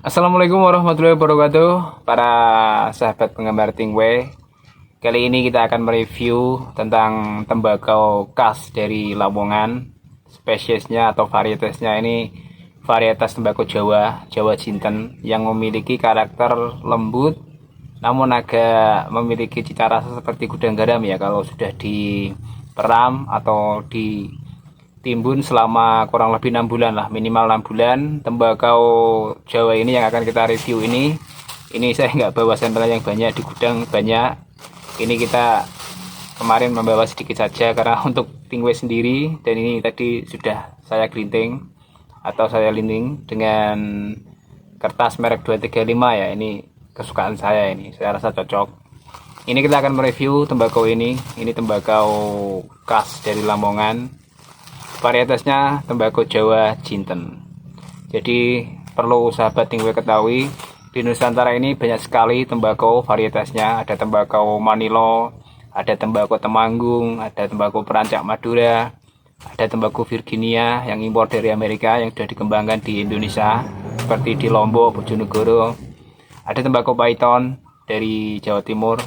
Assalamualaikum warahmatullahi wabarakatuh, para sahabat penggemar Tingwe. Kali ini kita akan mereview tentang tembakau khas dari Lamongan. Spesiesnya atau varietasnya ini varietas tembakau Jawa, Jawa Jinten, yang memiliki karakter lembut namun agak memiliki cita rasa seperti gudang garam ya kalau sudah diperam atau di timbun selama kurang lebih 6 bulan lah, minimal 6 bulan. Tembakau Jawa ini yang akan kita review ini saya nggak bawa sampel yang banyak, di gudang banyak. Ini kita kemarin membawa sedikit saja karena untuk Tingwe sendiri, dan ini tadi sudah saya glinting atau saya linding dengan kertas merek 235 ya. Ini kesukaan saya, ini saya rasa cocok. Ini kita akan mereview tembakau ini tembakau khas dari Lamongan. Varietasnya tembakau Jawa Jinten. Jadi perlu sahabat Tingwe ketahui, di Nusantara ini banyak sekali tembakau varietasnya. Ada tembakau Manilo, ada tembakau Temanggung, ada tembakau Perancak Madura, ada tembakau Virginia yang impor dari Amerika yang sudah dikembangkan di Indonesia seperti di Lombok, Bojonegoro. Ada tembakau Python dari Jawa Timur.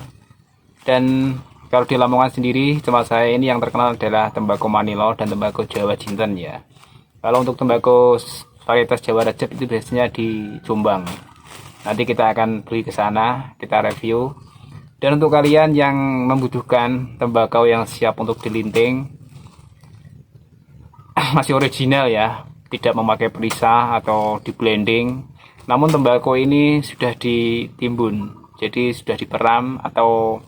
Dan kalau di Lamongan sendiri, tempat saya ini yang terkenal adalah tembakau Manilo dan tembakau Jawa Jinten ya. Kalau untuk tembakau varietas Jawa Recep itu biasanya di Jombang. Nanti kita akan beli ke sana, kita review. Dan untuk kalian yang membutuhkan tembakau yang siap untuk dilinting, masih original ya, tidak memakai perisai atau di blending. Namun tembakau ini sudah ditimbun, jadi sudah diperam atau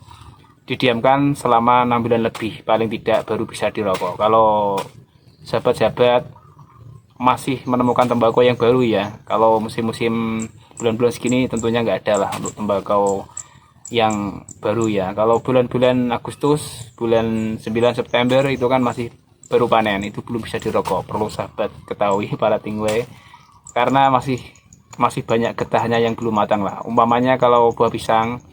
didiamkan selama 6 bulan lebih paling tidak, baru bisa dirokok. Kalau sahabat-sahabat masih menemukan tembakau yang baru ya, kalau musim-musim bulan-bulan segini tentunya nggak ada lah untuk tembakau yang baru ya. Kalau bulan-bulan Agustus, bulan 9 September itu kan masih baru panen, itu belum bisa dirokok. Perlu sahabat ketahui para Tingwe, karena masih banyak getahnya yang belum matang lah. Umpamanya kalau buah pisang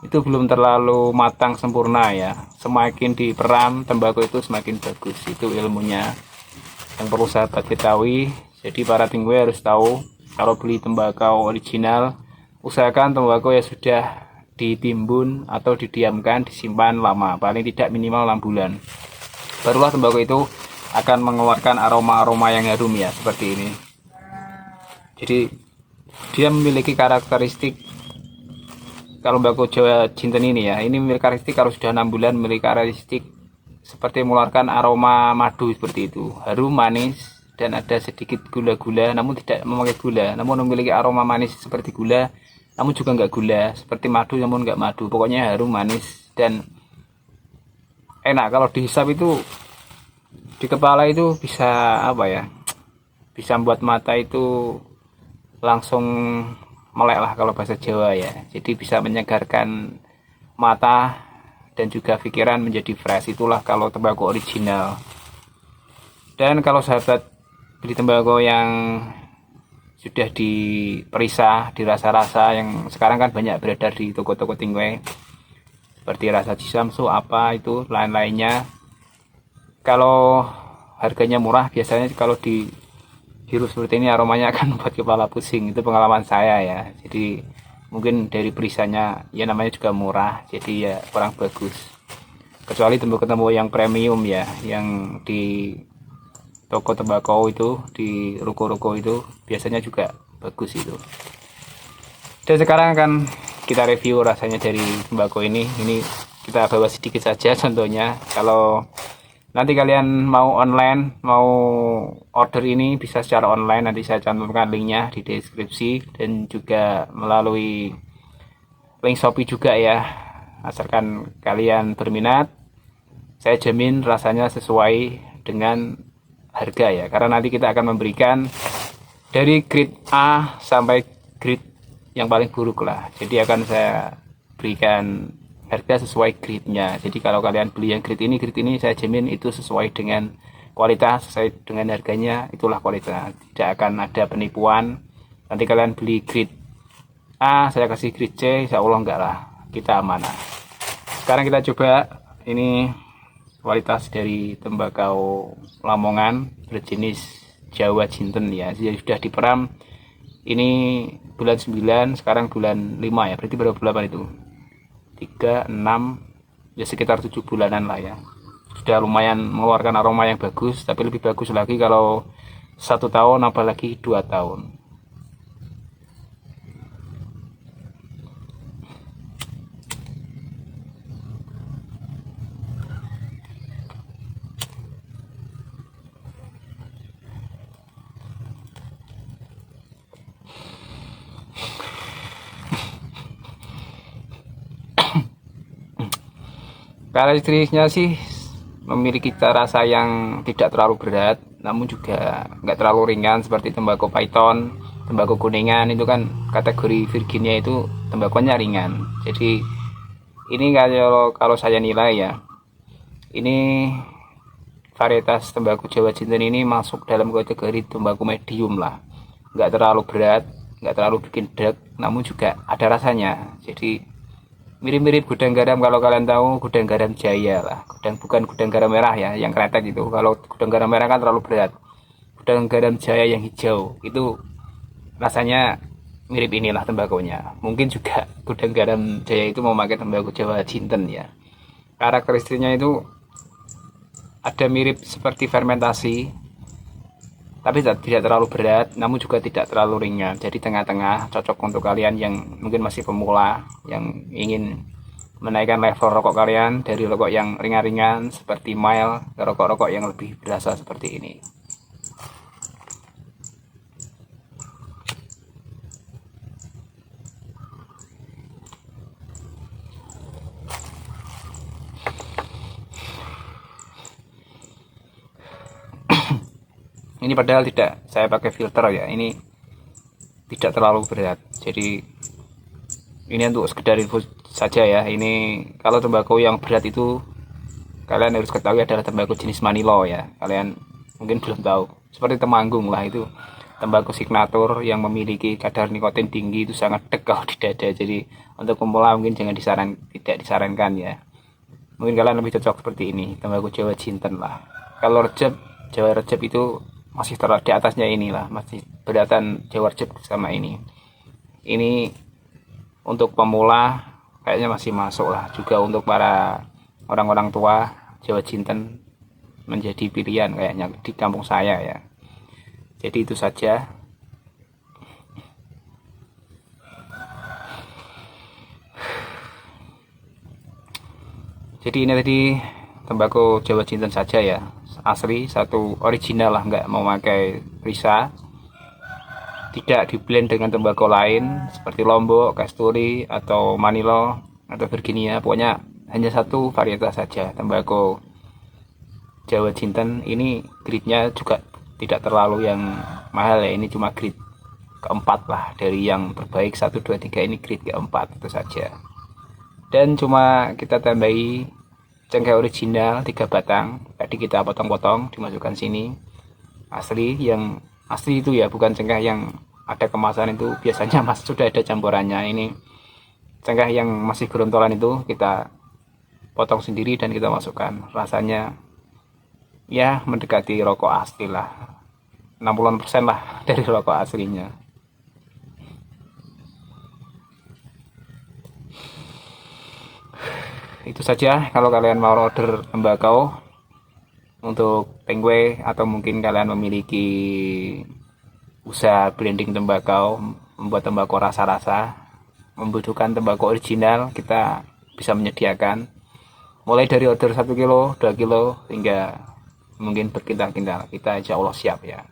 itu belum terlalu matang sempurna ya, semakin diperam tembakau itu semakin bagus. Itu ilmunya yang perlu sahabat ketahui. Jadi para Tingwe harus tahu, kalau beli tembakau original, usahakan tembakau yang sudah ditimbun atau didiamkan, disimpan lama, paling tidak minimal 6 bulan. Barulah tembakau itu akan mengeluarkan aroma-aroma yang harum ya, seperti ini. Jadi dia memiliki karakteristik, kalau tembakau Jawa Jinten ini ya, ini memiliki karakteristik kalau sudah 6 bulan memiliki karakteristik seperti mengeluarkan aroma madu seperti itu, harum, manis, dan ada sedikit gula-gula, namun tidak memakai gula, namun memiliki aroma manis seperti gula, namun juga nggak gula, seperti madu namun nggak madu. Pokoknya harum, manis, dan enak. Kalau dihisap itu di kepala itu bisa apa ya, bisa membuat mata itu langsung melek lah kalau bahasa Jawa ya. Jadi bisa menyegarkan mata dan juga pikiran menjadi fresh. Itulah kalau tembakau original. Dan kalau sahabat beli tembakau yang sudah diperisa, dirasa-rasa, yang sekarang kan banyak beredar di toko-toko Tingwe, seperti rasa Cisamsu apa itu lain-lainnya, kalau harganya murah, biasanya kalau di hirup seperti ini aromanya akan membuat kepala pusing. Itu pengalaman saya ya. Jadi mungkin dari perisanya ya, namanya juga murah, jadi ya kurang bagus. Kecuali tembakau-tembakau yang premium ya, yang di toko tembakau itu, di ruko-ruko itu biasanya juga bagus itu. Dan sekarang akan kita review rasanya dari tembakau ini. Ini kita bawa sedikit saja contohnya. Kalau nanti kalian mau online, mau order ini bisa secara online, nanti saya cantumkan linknya di deskripsi, dan juga melalui link Shopee juga ya. Asalkan kalian berminat, saya jamin rasanya sesuai dengan harga ya, karena nanti kita akan memberikan dari grade A sampai grade yang paling buruk lah. Jadi akan saya berikan harga sesuai grade-nya. Jadi kalau kalian beli yang grade ini saya jamin itu sesuai dengan kualitas, sesuai dengan harganya, itulah kualitas. Tidak akan ada penipuan. Nanti kalian beli grade A, saya kasih grade C, insya Allah enggak lah, kita amanah. Sekarang kita coba ini kualitas dari tembakau Lamongan berjenis Jawa Jinten ya. Jadi sudah diperam, ini bulan 9, sekarang bulan 5 ya, berarti berapa bulan itu? 3, 6, ya sekitar 7 bulanan lah ya. Sudah lumayan mengeluarkan aroma yang bagus, tapi lebih bagus lagi kalau 1 tahun, apalagi 2 tahun. Karakteristiknya sih memiliki cita rasa yang tidak terlalu berat, namun juga nggak terlalu ringan seperti tembakau Python, tembakau kuningan itu kan kategori Virginia itu tembakonya ringan. Jadi ini kalau saya nilai ya, ini varietas tembakau Jawa Jinten ini masuk dalam kategori tembakau medium lah, nggak terlalu berat, nggak terlalu bikin deg, namun juga ada rasanya. Jadi mirip-mirip gudang garam, kalau kalian tahu gudang garam Jaya lah, bukan gudang garam merah ya yang kretek itu. Kalau gudang garam merah kan terlalu berat, gudang garam Jaya yang hijau itu rasanya mirip, inilah tembakonya. Mungkin juga gudang garam Jaya itu memakai tembakau Jawa Jinten ya. Karakteristiknya itu ada mirip seperti fermentasi, tapi tidak terlalu berat, namun juga tidak terlalu ringan. Jadi tengah-tengah, cocok untuk kalian yang mungkin masih pemula, yang ingin menaikkan level rokok kalian dari rokok yang ringan-ringan seperti mild ke rokok-rokok yang lebih berasa seperti ini. Ini padahal tidak saya pakai filter ya, ini tidak terlalu berat. Jadi ini untuk sekedar info saja ya. Ini kalau tembakau yang berat itu kalian harus ketahui adalah tembakau jenis Manilo ya. Kalian mungkin belum tahu. Seperti Temanggung lah, itu tembakau signatur yang memiliki kadar nikotin tinggi, itu sangat dek kalau di dada. Jadi untuk pemula mungkin tidak disarankan ya. Mungkin kalian lebih cocok seperti ini, tembakau Jawa Jinten lah. Kalau Recep, Jawa Recep itu masih terlalu di atasnya, inilah masih berdatan Jawa Recep sama ini. Ini untuk pemula kayaknya masih masuk lah. Juga untuk para orang-orang tua, Jawa Jinten menjadi pilihan kayaknya di kampung saya ya. Jadi itu saja. Jadi ini tadi tembakau Jawa Jinten saja ya, asli, satu original lah, nggak memakai risa, tidak diblend dengan tembakau lain seperti Lombok, Kasturi, atau Manilo, atau Virginia. Pokoknya hanya satu varietas saja, tembakau Jawa Jinten. Ini grade-nya juga tidak terlalu yang mahal ya, ini cuma grade keempat lah dari yang terbaik 1, 2, 3, ini grade keempat itu saja. Dan cuma kita tambahi cengkeh original 3 batang, tadi kita potong-potong dimasukkan sini, asli, yang asli itu ya, bukan cengkeh yang ada kemasan itu, biasanya sudah ada campurannya. Ini cengkeh yang masih gerontolan itu kita potong sendiri dan kita masukkan. Rasanya ya mendekati rokok asli lah, 60% lah dari rokok aslinya. Itu saja. Kalau kalian mau order tembakau untuk Tengwe, atau mungkin kalian memiliki usaha blending tembakau, membuat tembakau rasa-rasa, membutuhkan tembakau original, kita bisa menyediakan mulai dari order 1 kilo, 2 kilo, hingga mungkin berkintal-kintal. Kita insya Allah siap ya.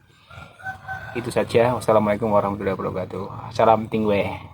Itu saja. Wassalamualaikum warahmatullahi wabarakatuh. Salam Tengwe.